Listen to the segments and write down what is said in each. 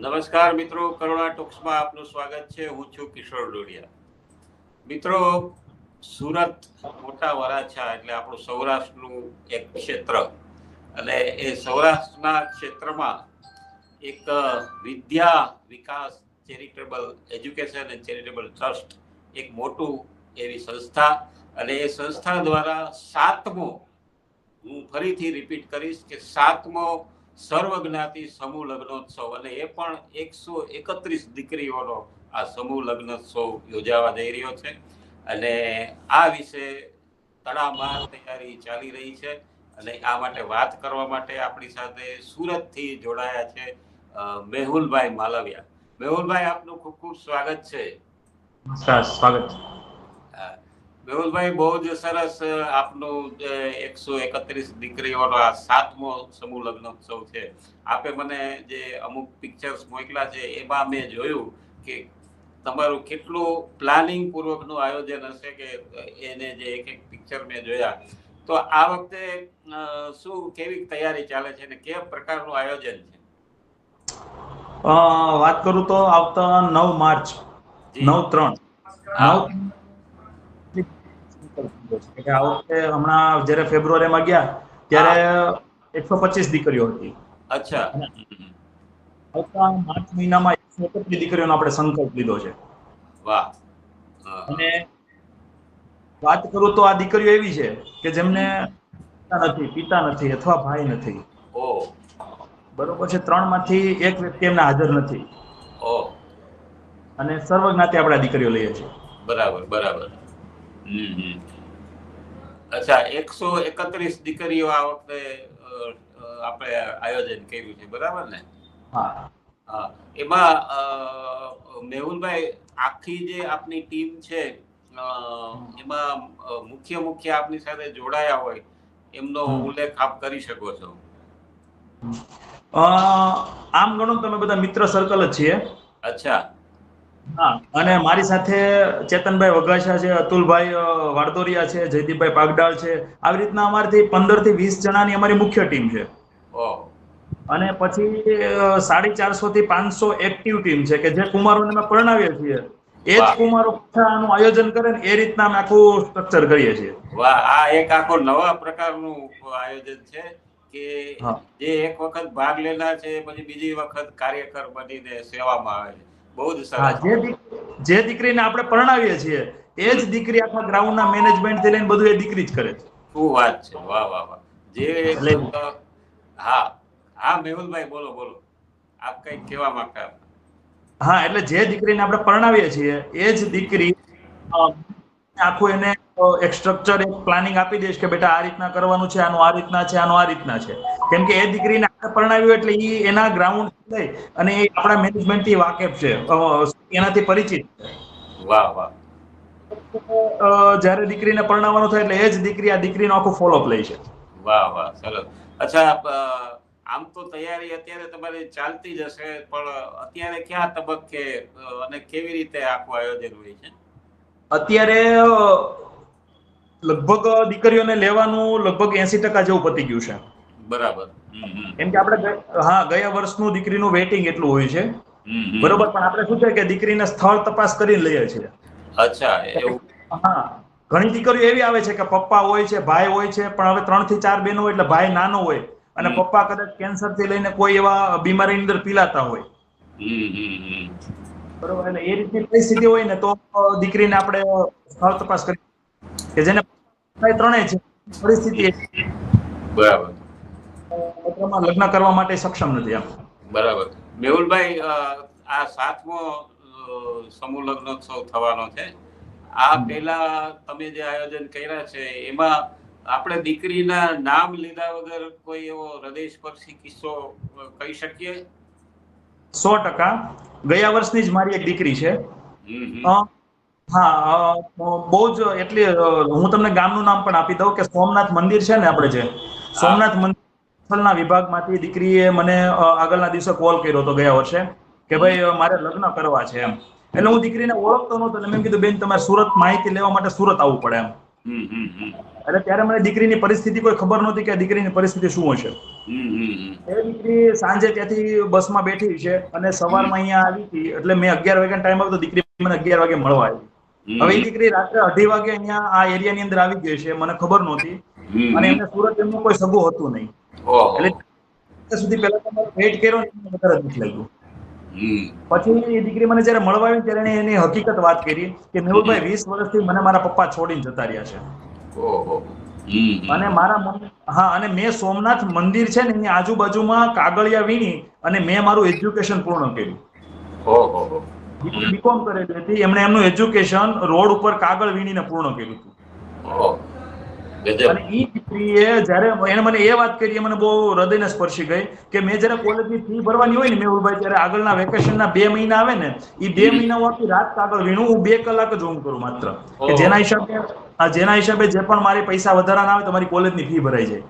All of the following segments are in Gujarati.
નમસ્કાર મિત્રો, કરુણા ટોક્સમાં આપનું સ્વાગત છે. હું છું કિશોર ડોડિયા. મિત્રો, સુરત મોટા વરાછા એટલે આપણું સૌરાષ્ટ્રનું એક ક્ષેત્ર, અને એ સૌરાષ્ટ્રના ક્ષેત્રમાં એક Vidya Vikas charitable education and charitable trust એક મોટું એવી સંસ્થા, અને એ સંસ્થા દ્વારા 7મો, હું ફરીથી રિપીટ કરીશ કે 7મો સર્વજ્ઞાતિ સમૂહ લગ્નોત્સવ, અને એ પણ 131 દીકરીઓનો આ સમૂહ લગ્નોત્સવ યોજાવા જઈ રહ્યો છે. અને આ વિશે તડામાર તૈયારી ચાલી રહી છે, અને આ માટે વાત કરવા માટે આપણી સાથે સુરતથી જોડાયા છે મેહુલભાઈ માલવિયા. મેહુલભાઈ, આપનું ખૂબ ખૂબ સ્વાગત છે. સ્વાગત. મેહુલભાઈ, બહુ જ સરસ. આપનું 131 દીકરીઓનો આ 7મો સમૂહ લગ્નોત્સવ છે. આપે મને જે અમુક પિક્ચર્સ મોકલા છે એમાં મેં જોયું કે તમારું કેટલું પ્લાનિંગ પૂર્વકનું આયોજન હશે, કે એને જે એક એક પિક્ચર મેં જોયા. તો આ વખતે શું કેવી તૈયારી ચાલે છે અને કેવા પ્રકારનું આયોજન છે? વાત કરું તો આવતા 9 માર્ચ 9/3 આ વખતે હમણાં જ્યારે ફેબ્રુઆરીમાં ગયા ત્યારે 125 દીકરીઓ હતી. અચ્છા. આવતા માર્ચ મહિનામાં 131 દીકરીઓનો આપણે સંકલ્પ લીધો છે. વાહ. અને વાત કરું તો આ દીકરીઓ એવી છે કે જેમને પિતા નથી અથવા ભાઈ નથી. બરોબર છે. 3માંથી એક વ્યક્તિ એમને હાજર નથી. અને સર્વજ્ઞાતિ આપણે દીકરીઓ લઈએ છીએ. બરાબર બરાબર. અચ્છા, 131 દીકરીઓ આ વખતે આપણે આયોજન કર્યું છે, બરાબર ને? હા. એમાં મેહુલભાઈ, આખી જે આપની ટીમ છે એમાં મુખ્ય આપની સાથે જોડાયા હોય એમનો ઉલ્લેખ આપ કરી શકો છો? આમ ગણો તમે બધા મિત્ર સર્કલ જ છીએ. અચ્છા. હા. અને મારી સાથે ચેતનભાઈ વઘાસિયા છે, અતુલભાઈ વાડદોરિયા છે, જયદીપભાઈ પાગડાળ છે. આવી રીતના અમારથી 15 થી 20 જણાની અમારી મુખ્ય ટીમ છે. અને પછી 450 થી 500 એક્ટિવ ટીમ છે કે જે કુમારોને અમે પરણાવીએ છીએ. એ જ કુમારો આનું આયોજન કરે ને એ રીતના અમે આખું સ્ટ્રક્ચર કરીએ છીએ. વાહ, આ એક આખો નવા પ્રકારનું આયોજન છે કે જે એક વખત ભાગ લેનાર છે પછી બીજી વખત કાર્યકર બનીને સેવામાં આવે છે. બહુ જ સરસ. જે દીકરીને આપણે પરણાવીએ છીએ એ જ દીકરી આખા ગ્રાઉન્ડના મેનેજમેન્ટ થી લઈને બધું એ દીકરી જ કરે છે. શું વાત છે. વાહ વાહ વાહ. હા મેહુલભાઈ, બોલો બોલો, આપ કઈક કહેવા માંગતા? હા, એટલે જે દીકરીને આપણે પરણાવીએ છીએ એ જ દીકરી આખું એને એક સ્ટ્રક્ચર, એક પ્લાનિંગ આપી દઈશ કે બેટા આ રીતના કરવાનું છે, આનું આ રીતના છે, આનું આ રીતના છે. કેમ કે એ દીકરીને આપણે પરણાવ્યું એટલે એ એના ગ્રાઉન્ડ લઈ અને એ આપણા મેનેજમેન્ટ થી વાકેફ છે, એનાથી પરિચિત છે. વાહ વાહ. જ્યારે દીકરીને પરણાવવાનું થાય એટલે એ જ દીકરી આ દીકરીનો આખું ફોલોઅપ લે છે. વાહ વાહ, સરસ. અચ્છા, આમ તો તૈયારી અત્યારે તમારી ચાલતી જ હશે, પણ અત્યારે ક્યાં તબક્કે અને કેવી રીતે આખું આયોજન હોય છે? અત્યારે લગભગ દીકરીઓને લેવાનું લગભગ 80% જેવું પતી ગયું છે. બરાબર. કેમ કે આપણે ગયા વર્ષનું દીકરીનું વેટિંગ એટલું હોય છે. બરોબર. પણ આપણે શું છે કે દીકરીને સ્થળ તપાસ કરીને લઈએ છીએ. અચ્છા, એવું? હા. ઘણી દીકરીઓ એવી આવે છે કે પપ્પા હોય છે, ભાઈ હોય છે, પણ હવે 3 થી 4 બહેનો હોય એટલે ભાઈ નાનો હોય અને પપ્પા કદાચ કેન્સર થી લઈને કોઈ એવા બીમારીની અંદર પીલાતા હોય. બરોબર. એટલે એ રીતની પરિસ્થિતિ હોય ને તો દીકરીને આપણે સ્થળ તપાસ કરી કે જેને ત્રણેય છે પરિસ્થિતિ બરાબર લગ્ન કરવા માટે સક્ષમ નથી. બરાબર. મેહુલભાઈ, આ 7મો સમૂહ લગ્નોત્સવ થવાનો છે. આ પહેલા તમે જે આયોજન કર્યા છે એમાં આપણે દીકરીના નામ લીધા વગર કોઈ એવો હૃદયસ્પર્શી કિસ્સો કહી શકીએ? 100%. ગયા વર્ષની જ મારી એક દીકરી છે. હા, બહુ જ. એટલે હું તમને ગામનું નામ પણ આપી દઉં કે સોમનાથ મંદિર છે ને, આપણે જે સોમનાથ મંદિરના વિભાગમાંથી દીકરીએ મને આગળના દિવસે કોલ કર્યો હતો ગયા વર્ષે કે ભાઈ મારે લગ્ન કરવા છે એમ. એટલે હું દીકરીને ઓળખતો નહોતો એટલે મેં કીધું બેન તમારે સુરત માહિતી લેવા માટે સુરત આવવું પડે એમ. એટલે ત્યારે મને દીકરીની પરિસ્થિતિ કોઈ ખબર નહોતી કે દીકરીની પરિસ્થિતિ શું હશે. એ દીકરી સાંજે ત્યાંથી બસમાં બેઠી છે અને સવારમાં અહીંયા આવી હતી, એટલે મેં 11 વાગ્યાનો ટાઈમ આવ્યો તો દીકરી મને 11 વાગે મળવા આવી. હવે એ દીકરી રાત્રે 2:30 વાગે અહીંયા આ એરિયાની અંદર આવી ગઈ છે, મને ખબર નહોતી. અને એમને સુરત એમનું કોઈ સગું હતું નહીં, એટલે ત્યાં સુધી પહેલા તો વેઇટ કર્યો ને મને વધારે દુઃખ લાગ્યું. પછી એ દીકરી મને જયારે મળવા આવી ત્યારે એણે એની હકીકત વાત કરી કે મેહુલભાઈ 20 વર્ષથી મને મારા પપ્પા છોડીને જતા રહ્યા છે. અને અને મેં સોમનાથ મંદિર છે ને એની આજુબાજુમાં કાગળિયા વીણી અને મેં મારું એજ્યુકેશન પૂર્ણ કર્યું. બીકોમ કરેલી હતી, એમણે એમનું એજ્યુકેશન રોડ ઉપર કાગળ વીણીને પૂર્ણ કર્યું હતું. અને એ દીકરીએ જયારે એને મને એ વાત કરી, મને બહુ હૃદયને સ્પર્શી ગઈ કે મેં જયારે કોલેજની ફી ભરવાની હોય ને મેહુલભાઈ, ત્યારે આગળના વેકેશનના 2 મહિના આવે ને, એ 2 મહિના હું આખી રાત કાગળ વીણું, હું 2 કલાક જ ઊંઘ કરું માત્ર, કે જેના હિસાબે જે પણ મારી પૈસા વધારાના આવે તો મારી કોલેજની ફી ભરાઈ જાય.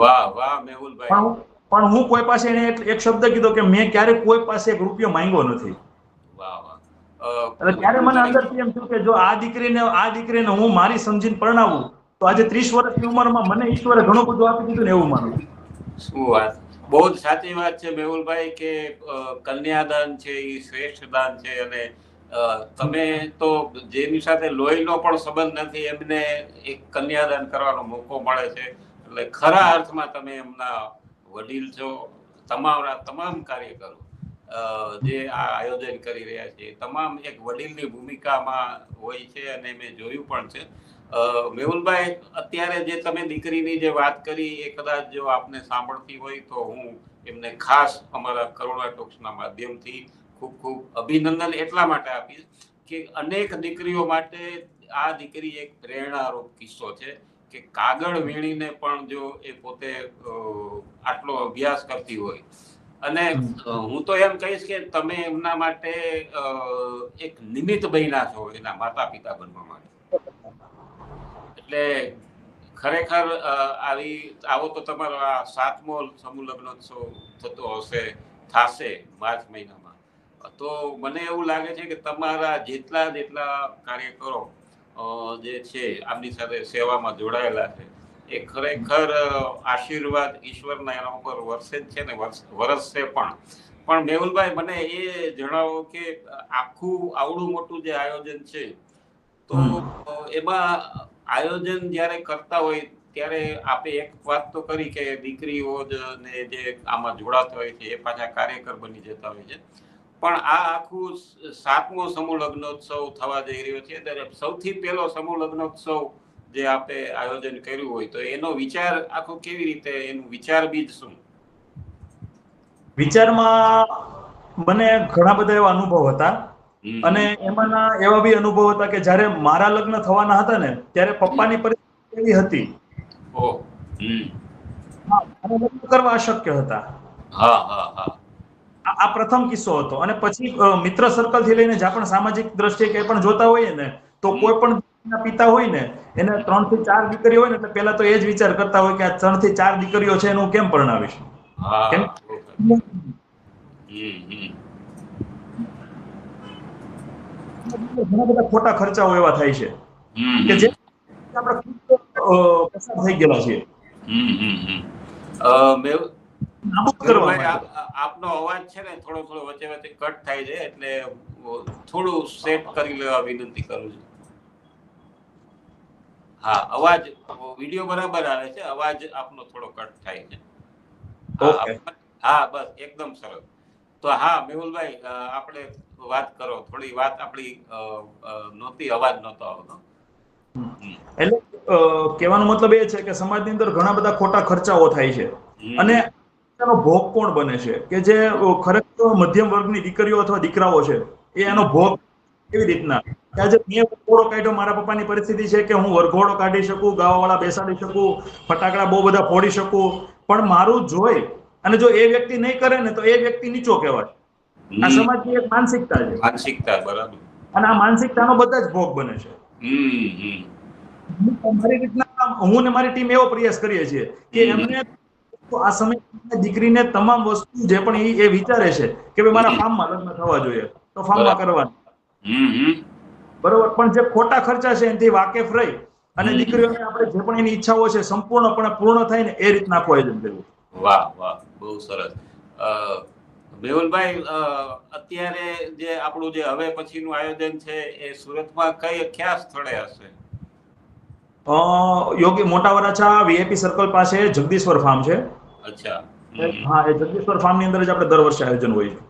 વાહ વાહ મેહુલભાઈ. પણ હું કોઈ પાસે એને એક શબ્દ કીધો કે મેં ક્યારેય કોઈ પાસે 1 રૂપિયો માંગ્યો નથી. વાહ વાહ. એટલે ત્યારે મને અંદરથી એમ થયું કે જો આ દીકરીને હું મારી સમજીને પરણાવું તો આજે 30 વર્ષની ઉંમરમાં મને ઈશ્વરે ઘણું બધું આપી દીધું ને એવું માનું. શું વાત, બહુ જ સાચી વાત છે મેહુલભાઈ કે કન્યાદાન છે એ શ્રેષ્ઠ દાન છે. અને તમે તો જેની સાથે લોહીનો પણ સંબંધ નથી એમને એક કન્યાદાન કરવાનો મોકો મળે છે, એટલે ખરા અર્થમાં તમે એમના વડીલ છો. તમામ કાર્યકરો જે આ આયોજન કરી રહ્યા છે તમામ એક વડીલની ભૂમિકામાં હોય છે અને મેં જોયું પણ છે. મેહુલભાઈ, અત્યારે જે તમે દીકરીની જે વાત કરી એ કદાચ જો આપને સાંભળતી હોય તો હું એમને ખાસ અમારા કરુણા ટોક્સના માધ્યમથી ખૂબ ખૂબ અભિનંદન એટલા માટે આપીશ કે અનેક દીકરીઓ માટે આ દીકરી એક પ્રેરણારૂપ કિસ્સો છે કે કાગળ વીણીને પણ જો એ પોતે આટલો અભ્યાસ કરતી હોય. અને હું તો એમ કહીશ કે તમે એમના માટે એક નિમિત્ત બન્યા છો એના માતા પિતા બનવા માટે. એટલે ખરેખર આવો તો તમારો આ 7મો સમૂહ લગ્નોત્સવ થશે માર્ચ મહિનામાં. તો મને એવું લાગે છે કે તમારા જેટલા કાર્યકરો જે છે આમની સાથે સેવામાં જોડાયેલા છે એ ખરેખર આશીર્વાદ ઈશ્વરના એના ઉપર વરસે જ છે ને વરસશે પણ મેહુલભાઈ, મને એ જણાવો કે આખું આવડું મોટું જે આયોજન છે તો એમાં આયોજન જ્યારે કરતા હોય ત્યારે આપે એક વાત તો કરી કે દીકરીઓ ને જે આમાં જોડાતા હોય છે એ પાછા કાર્યકર બની જતા હોય છે, પણ આ આખું 7મો સમૂહ લગ્નોત્સવ થવા જઈ રહ્યો છે ત્યારે સૌથી પહેલો સમૂહ લગ્નોત્સવ જે આપે આયોજન કર્યું હોય તો એનો વિચાર આખો કેવી રીતે, એનું વિચાર બીજ શું? વિચારમાં મને ઘણા બધા એવા અનુભવ હતા અને એમાંના એવા બી અનુભવ હતા કે જ્યારે મારા લગ્ન થવાના હતા ને ત્યારે પપ્પાની પરિસ્થિતિ એવી હતી લગ્ન કરવા અશક્ય હતા. આ પ્રથમ કિસ્સો હતો. અને પછી મિત્ર સર્કલ થી લઈને જ્યાં પણ સામાજિક દ્રષ્ટિએ કંઈ પણ જોતા હોઈએ ને તો કોઈ પણ પિતા હોય ને એને 3 થી 4 દીકરીઓ હોય ને એટલે પહેલા તો એ જ વિચાર કરતા હોય કે આ 3 થી 4 દીકરીઓ છે એનું કેમ પરણાવીશ. ઘણા બધા ખોટા ખર્ચાઓ એવા થાય છે કે જે આપણે પસાર થઈ ગયેલા છીએ. આપનો અવાજ છે ને થોડો વચ્ચે કટ થાય છે એટલે થોડું સેટ કરી લેવા વિનંતી કરું છું. હા, અવાજ વિડિયો બરાબર આવે છે, અવાજ આપનો થોડો કટ થાય છે. હા, બસ એકદમ સરસ. તો હા મેહુલભાઈ, આપણે વાત કરો, થોડી વાત આપણી નહોતી, અવાજ નહોતો આવતો. એટલે કહેવાનો મતલબ એ છે કે સમાજની અંદર ઘણા બધા ખોટા ખર્ચાઓ થાય છે અને એનો ભોગ કોણ બને છે કે જે ખરેખર મધ્યમ વર્ગની દીકરીઓ અથવા દીકરાઓ છે એ એનો ભોગ કેવી રીતના કે આજે મેં વરઘોડો કાઢ્યો, મારા પપ્પાની પરિસ્થિતિ છે કે હું વરઘોડો કાઢી શકું, ગાવાવાળા બેસાડી શકું, ફટાકડા બહુ બધા ફોડી શકું, પણ મારું જોઈ અને જો એ વ્યક્તિ નહીં કરે ને તો એ વ્યક્તિ નીચો કહેવાય. આ સમાજની એક માનસિકતા છે. માનસિકતા, બરાબર. અને આ માનસિકતાનો બધા જ ભોગ બને છે. મારી રીતના હું ને મારી ટીમ એવો પ્રયાસ કરીએ છીએ કે એમને આ સમય દીકરીને તમામ વસ્તુ જે પણ એ વિચારે છે કે ભાઈ મારા ફાર્મમાં લગ્ન થવા જોઈએ તો ફાર્મમાં કરવાનું, બરોબર, પણ જે ખોટા ખર્ચા છે એનાથી વાકેફ રહી અને દીકરીઓને આપણે જે પણ એની ઈચ્છાઓ છે સંપૂર્ણપણે પૂર્ણ થાય ને એ રીતના આખું આયોજન કર્યું. વાહ વાહ, બહુ સરસ. મેહુલભાઈ, અત્યારે જે આપણું જે હવે પછીનું આયોજન છે એ સુરતમાં કયા સ્થળે હશે? યોગી મોટા વરાછા વીઆઈપી સર્કલ પાસે જગદીશ્વર ફાર્મ છે. અચ્છા. હા, એ જગદીશ્વર ફાર્મ ની અંદર જ આપણે દર વર્ષે આયોજન હોય છે.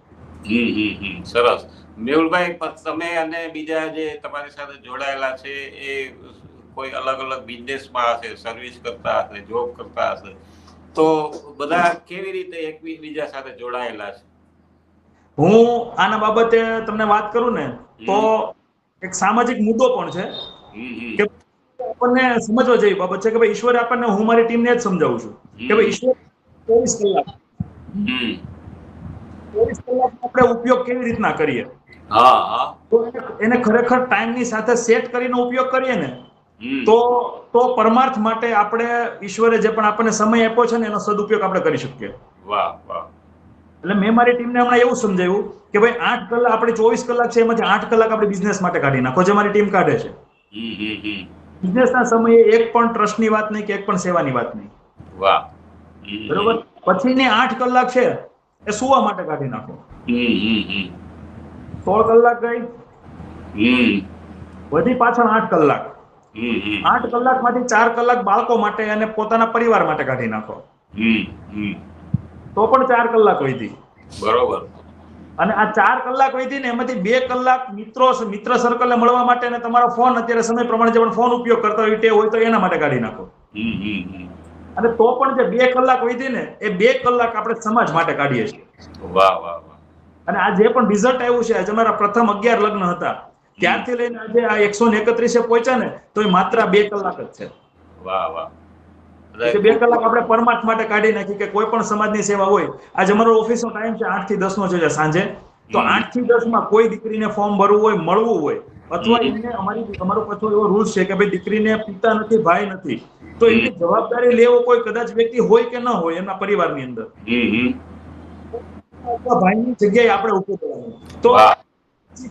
સરસ. મેહુલભાઈ, તમે અને બીજા જે તમારી સાથે જોડાયેલા છે એ કોઈ અલગ અલગ બિઝનેસમાં હશે, સર્વિસ કરતા હશે, જોબ કરતા હશે, તો બધા કેવી રીતે એકબીજા સાથે જોડાયેલા છે? હું આના બાબતે તમને વાત કરું ને તો એક સામાજિક મુદ્દો પણ છે કે આપણને સમજવા જેવી બાબત છે કે ભાઈ ઈશ્વરે આપણને, હું મારી ટીમને જ સમજાવું છું કે ભાઈ ઈશ્વર 24 કલાક 24 કલાક આપણે ઉપયોગ કેવી રીતના કરીએ. તો એને ખરેખર ટાઈમની સાથે સેટ કરીને ઉપયોગ કરીએ ને તો પરમાર્થ માટે આપણે ઈશ્વરે જે પણ આપણને સમય આપ્યો છે ને એનો સદુપયોગ આપણે કરી શકીએ. વાહ વાહ. એટલે મેં મારી ટીમને હમણાં એવું સમજાવ્યું કે ભાઈ 8 કલાક, આપણે 24 કલાક છે એમાંથી 8 કલાક આપણે બિઝનેસ માટે કાઢી નાખો, જે મારી ટીમ કાઢે છે. બિઝનેસના સમયે એક પણ ટ્રસ્ટની વાત નહીં કે એક પણ સેવાની વાત નહીં. વાહ. બરોબર. પછીની 8 કલાક છે એ સુવા માટે કાઢી નાખો. 16 કલાક ગઈ, વધી પાછળ 8 કલાક. 8 કલાકમાંથી 4 કલાક બાળકો માટે અને પોતાના પરિવાર માટે કાઢી નાખો. તો પણ 4 કલાક વધી. બરોબર. અને આ 4 કલાક વધી ને એમાંથી 2 કલાક મિત્ર સર્કલને મળવા માટે અને તમારો ફોન અત્યારે સમય પ્રમાણે જે પણ ફોન ઉપયોગ કરતા હોય તે હોય તો એના માટે કાઢી નાખો. અને તો પણ જે 2 કલાક વધી ને એ 2 કલાક આપણે સમાજ માટે કાઢીએ છીએ. વાહ વાહ વાહ. અને આ જે પણ રિઝલ્ટ આવ્યું છે, આજે અમારા પ્રથમ 11 લગ્ન હતા ત્યારથી લઈને આજે આ 131 પહોંચ્યા ને તો એ માત્ર 2 કલાક જ છે. વાહ વાહ. 2 કલાક આપણે પરમાર્થ માટે કાઢી નાખી કે કોઈ પણ સમાજની સેવા હોય. આજે અમારો ઓફિસનો ટાઈમ છે 8 થી 10 નો છે સાંજે. તો 8 થી 10 માં કોઈ દીકરીને ફોર્મ ભરવું હોય, મળવું હોય, અથવા એમને અમારો પાછો એવો રૂલ્સ છે કે ભાઈ દીકરીને પિતા નથી, ભાઈ નથી, તો એની જવાબદારી લેવો કોઈ કદાચ વ્યક્તિ હોય કે ન હોય એમના પરિવારની અંદર, ભાઈની જગ્યાએ આપણે ઉભું કરવાનું. તો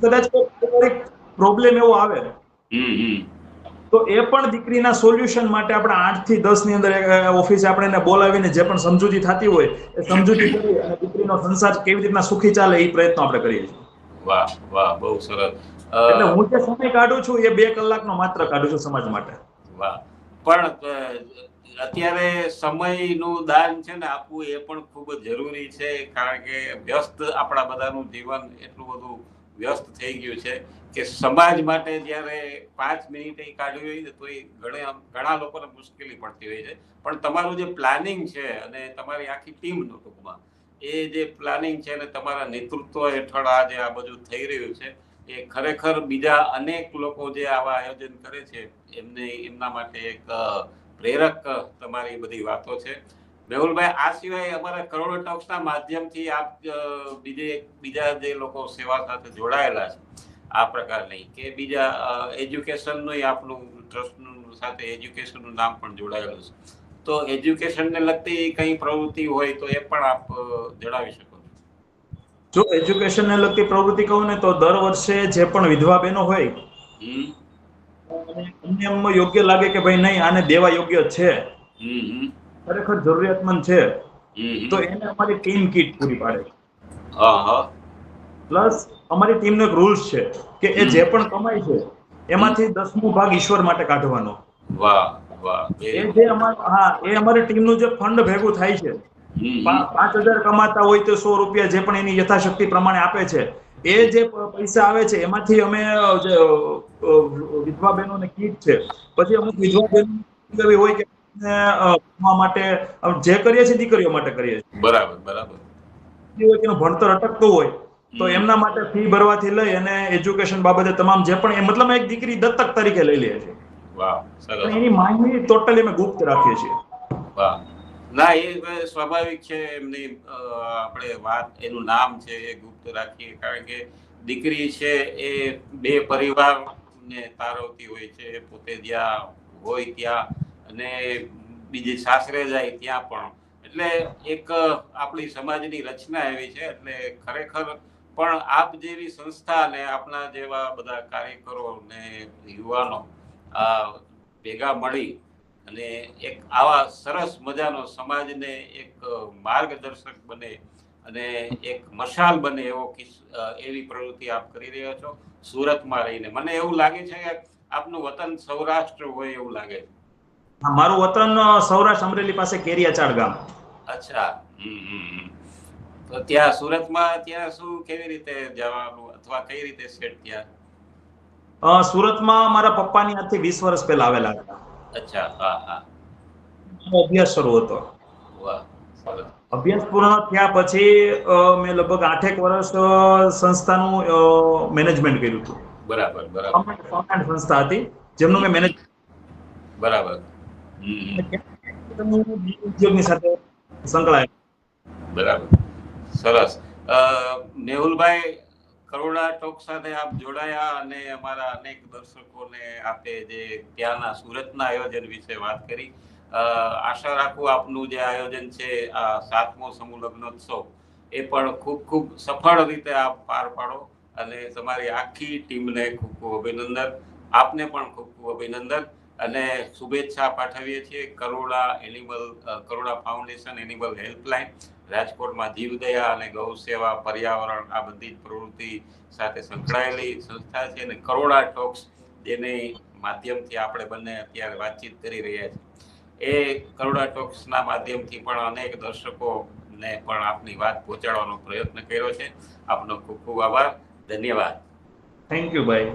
કદાચ કોઈ પ્રોબ્લેમ એવો આવે તો એ પણ દીકરીના સોલ્યુશન માટે આપણે 8 થી 10 ની અંદર ઓફિસે આપણે એને બોલાવીને જે પણ સમજૂતી થતી હોય એ સમજૂતી કરી અને દીકરીનો સંસાર કેવી રીતના સુખી ચાલે એ પ્રયત્નો આપણે કરીએ છીએ. વાહ વાહ, બહુ સરસ. એટલે હું જે સમય કાઢું છું એ 2 કલાકનો માત્ર કાઢું છું સમાજ માટે. વાહ. પણ અત્યારે સમયનું દાન છે ને આપવું એ પણ ખૂબ જ જરૂરી છે, કારણ કે વ્યસ્ત આપણા બધાનું જીવન એટલું બધું વ્યસ્ત થઈ ગયું છે કે સમાજ માટે જ્યારે 5 મિનિટ કાઢવી હોય ને તો એ ઘણા લોકોને મુશ્કેલી પડતી હોય છે. પણ તમારું જે પ્લાનિંગ છે અને તમારી આખી ટીમનું ટૂંકમાં એ જે પ્લાનિંગ છે અને તમારા નેતૃત્વ હેઠળ આજે આ બધું થઈ રહ્યું છે એ ખરેખર બીજા અનેક લોકો જે આવા આયોજન કરે છે એમના માટે એક પ્રેરક તમારી બધી વાતો છે. મેહુલભાઈ, આ સિવાય અમારા કરોડો ટોક્સના માધ્યમથી આપ બીજા જે લોકો સેવા સાથે જોડાયેલા છે આ પ્રકારની કે બીજા એજ્યુકેશનનું આપનું ટ્રસ્ટનું સાથે એજ્યુકેશનનું નામ પણ જોડાયેલું છે, તો એજ્યુકેશનને લગતી કઈ પ્રવૃત્તિ હોય તો એ પણ આપ જણાવી શકો. જો એજ્યુકેશનને લગતી પ્રવૃત્તિ કહું ને તો દર વર્ષે જે પણ વિધવા બહેનો હોય એમને એમ યોગ્ય લાગે કે ભાઈ નહીં આને દેવા યોગ્ય છે, ખરેખર જરૂરિયાતમંદ છે, તો એને અમારી ટીમ કીટ પૂરી પાડે. પ્લસ અમારી ટીમનો એક રૂલ્સ છે કે એ જે પણ કમાય છે એમાંથી 10મો ભાગ ઈશ્વર માટે કાઢવાનો. વાહ વાહ. એ અમારી ટીમનું જે ફંડ ભેગું થાય છે, 5,000 કમાતા હોય તો 100 રૂપિયા જે પણ એની યથાશક્તિ પ્રમાણે આપે છે, એ જે પૈસા આવે છે એમાંથી અમે જે વિધવા બહેનોને કીટ છે, પછી અમુક વિધવા બહેનો હોય કે માટે જે કરીએ છીએ દીકરીઓ માટે કરીએ છીએ. બરાબર બરાબર. ભણતર અટકતું હોય તો એમના માટે ફી ભરવાથી લઈ અને એજ્યુકેશન બાબતે તમામ જે પણ મતલબ એક દીકરી દત્તક તરીકે લઈ લે છે. વાહ, સરસ. એની માહિતી ટોટલી અમે ગુપ્ત રાખીએ છીએ. વાહ. ના, એ સ્વાભાવિક છે, એમની આપણે વાત, એનું નામ છે એ ગુપ્ત રાખીએ, કારણ કે દીકરી છે એ બે પરિવારને તારવતી હોય છે, પોતે જ્યાં હોય ત્યાં અને બીજી સાસરે જાય ત્યાં પણ. એટલે એક આપણી સમાજની રચના એવી છે, એટલે ખરેખર પણ આપ જેવી સંસ્થા ને આપણા જેવા બધા કાર્યકરો ને યુવાનો ભેગા મળી અને એક આવા સરસ મજાનો સમાજને એક માર્ગદર્શક બને અને એક મશાલ બને એવી પ્રવૃત્તિ આપ કરી રહ્યા છો સુરતમાં રહીને. મને એવું લાગે છે કે આપનું વતન સૌરાષ્ટ્ર હોય એવું લાગે છે. મારું વતન સૌરાષ્ટ્ર અમરેલી પાસે કેરિયાચાળ ગામ. અચ્છા. તો ત્યાં સુરતમાં ત્યાં શું કેવી રીતે જવાનું અથવા કઈ રીતે સેટ થયા? સુરતમાં મારા પપ્પાની આજથી 20 વર્ષ પહેલા આવેલા હતા. અચ્છા. હા હા. અભ્યાસ શરૂ હતો. વાહ, સરસ. અભ્યાસ પૂર્ણ થયા પછી મેં લગભગ 8 વર્ષ સંસ્થાનું મેનેજમેન્ટ કર્યું હતું. બરાબર બરાબર. સંસ્થા હતી જેમનું મેં મેનેજ. બરાબર. ઉદ્યોગની સાથે સંકળાયેલ. બરાબર, સરસ. મેહુલભાઈ, કરુણા ટોક સાથે આપ જોડાયા અને અમારા અનેક દર્શકોને આપે જે ત્યાંના સુરતના આયોજન વિશે વાત કરી. આશા રાખું આપનું જે આયોજન છે આ 7મો સમૂહ લગ્નોત્સવ એ પણ ખૂબ ખૂબ સફળ રીતે આપ પાર પાડો અને તમારી આખી ટીમને ખૂબ ખૂબ અભિનંદન. આપને પણ ખૂબ ખૂબ અભિનંદન અને શુભેચ્છા પાઠવીએ છીએ. કરુણા ફાઉન્ડેશન એનિમલ હેલ્પલાઇન રાજકોટમાં જીવદયા અને ગૌ સેવા, પર્યાવરણ આ બધી જ પ્રવૃત્તિ સાથે સંકળાયેલી સંસ્થા છે અને કરુણા ટોક્સ જેની માધ્યમથી આપણે બંને અત્યારે વાતચીત કરી રહ્યા છીએ એ કરુણા ટોક્સના માધ્યમથી પણ અનેક દર્શકોને પણ આપની વાત પહોંચાડવાનો પ્રયત્ન કર્યો છે. આપનો ખૂબ ખૂબ આભાર. ધન્યવાદ. થેન્ક યુ ભાઈ.